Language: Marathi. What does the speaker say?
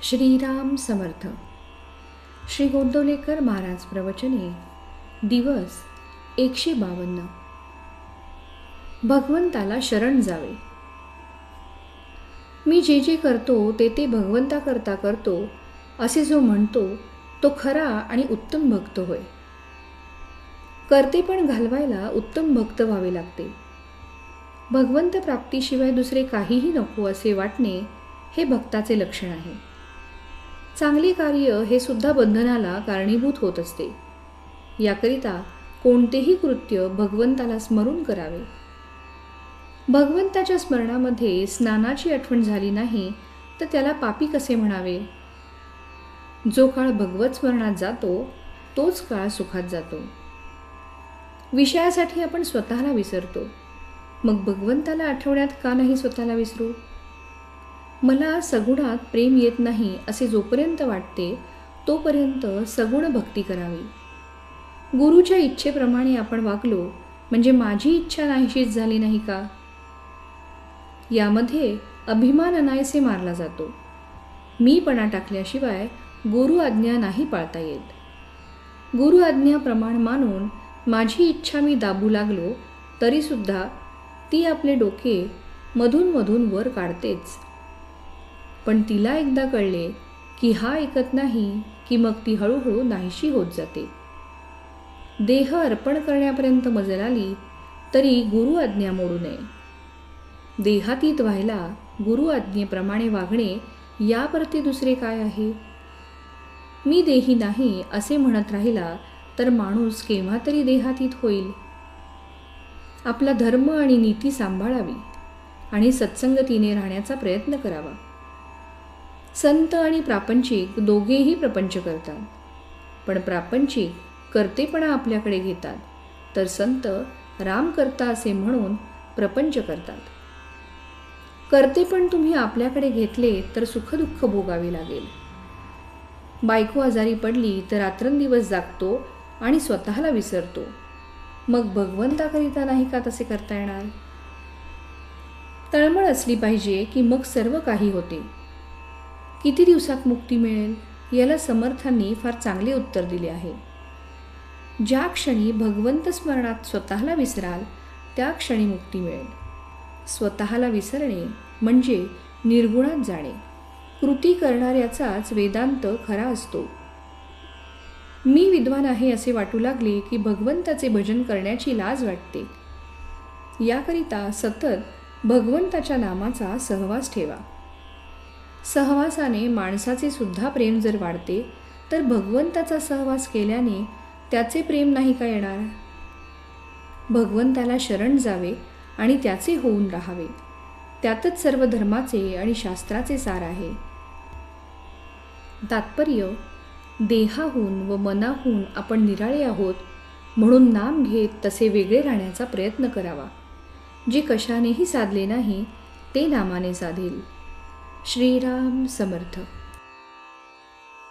श्रीराम समर्थ. श्री गोंदवलेकर महाराज प्रवचने. दिवस 152. भगवंताला शरण जावे. मी जे जे करतो ते ते भगवंताकरता करतो असे जो म्हणतो तो खरा आणि उत्तम भक्त होय. करते पण घालवायला उत्तम भक्त व्हावे लागते. भगवंत प्राप्तीशिवाय दुसरे काहीही नको असे वाटणे हे भक्ताचे लक्षण आहे. चांगले कार्य हे सुद्धा बंधनाला कारणीभूत होत असते. याकरिता कोणतेही कृत्य भगवंताला स्मरून करावे. भगवंताच्या स्मरणामध्ये स्नानाची आठवण झाली नाही तर त्याला पापी कसे म्हणावे. जो काळ भगवत स्मरणात जातो तोच काळ सुखात जातो. विषयासाठी आपण स्वतःला विसरतो, मग भगवंताला आठवण्यात का नाही स्वतःला विसरू. मला सगुणात प्रेम येत नाही असे जोपर्यंत वाटते तोपर्यंत सगुण भक्ती करावी. गुरुच्या इच्छेप्रमाणे आपण वागलो म्हणजे माझी इच्छा नाहीशीच झाली नाही का. यामध्ये अभिमान अनायसे मारला जातो. मीपणा टाकल्याशिवाय गुरु आज्ञा नाही पाळता येत. गुरु आज्ञा प्रमाण मानून माझी इच्छा मी दाबू लागलो तरीसुद्धा ती आपले डोके मधून मधून वर काढतेच. पण तिला एकदा कळले की हा ऐकत नाही की मग ती हळूहळू नाहीशी होत जाते. देह अर्पण करण्यापर्यंत मजल आली तरी गुरु आज्ञा मोडू नये. देहातीत व्हायला गुरु आज्ञेप्रमाणे वागणे याप्रती दुसरे काय आहे. मी देही नाही असे म्हणत राहिला तर माणूस केव्हा तरी देहातीत होईल. आपला धर्म आणि नीती सांभाळावी आणि सत्संगतीने राहण्याचा प्रयत्न करावा. संत आणि प्रापंचिक दोघेही प्रपंच करतात, पण प्रापंचिक कर्तेपणा आपल्याकडे घेतात तर संत राम करता असे म्हणून प्रपंच करतात. कर्तेपण तुम्ही आपल्याकडे घेतले तर सुखदुःख भोगावे लागेल. बायको आजारी पडली तर रात्रंदिवस जागतो आणि स्वतःला विसरतो, मग भगवंताकरिता नाही का तसे करता येणार. तळमळ असली पाहिजे की मग सर्व काही होते. किती दिवसात मुक्ती मिळेल याला समर्थांनी फार चांगले उत्तर दिले आहे. ज्या क्षणी भगवंत स्मरणात स्वतःला विसराल त्या क्षणी मुक्ती मिळेल. स्वतःला विसरणे म्हणजे निर्गुणात जाणे. कृती करणाऱ्याचाच वेदांत खरा असतो. मी विद्वान आहे असे वाटू लागले की भगवंताचे भजन करण्याची लाज वाटते. याकरिता सतत भगवंताच्या नामाचा सहवास ठेवा. सहवासाने माणसाचे सुद्धा प्रेम जर वाढते तर भगवंताचा सहवास केल्याने त्याचे प्रेम नाही का येणार. भगवंताला शरण जावे आणि त्याचे होऊन राहावे. त्यातच सर्व धर्माचे आणि शास्त्राचे सार आहे. तात्पर्य, देहाहून व मनाहून आपण निराळे आहोत म्हणून नाम घेत तसे वेगळे राहण्याचा प्रयत्न करावा. जे कशानेही साधले नाही ते नामाने साधेल. श्रीराम समर्थ.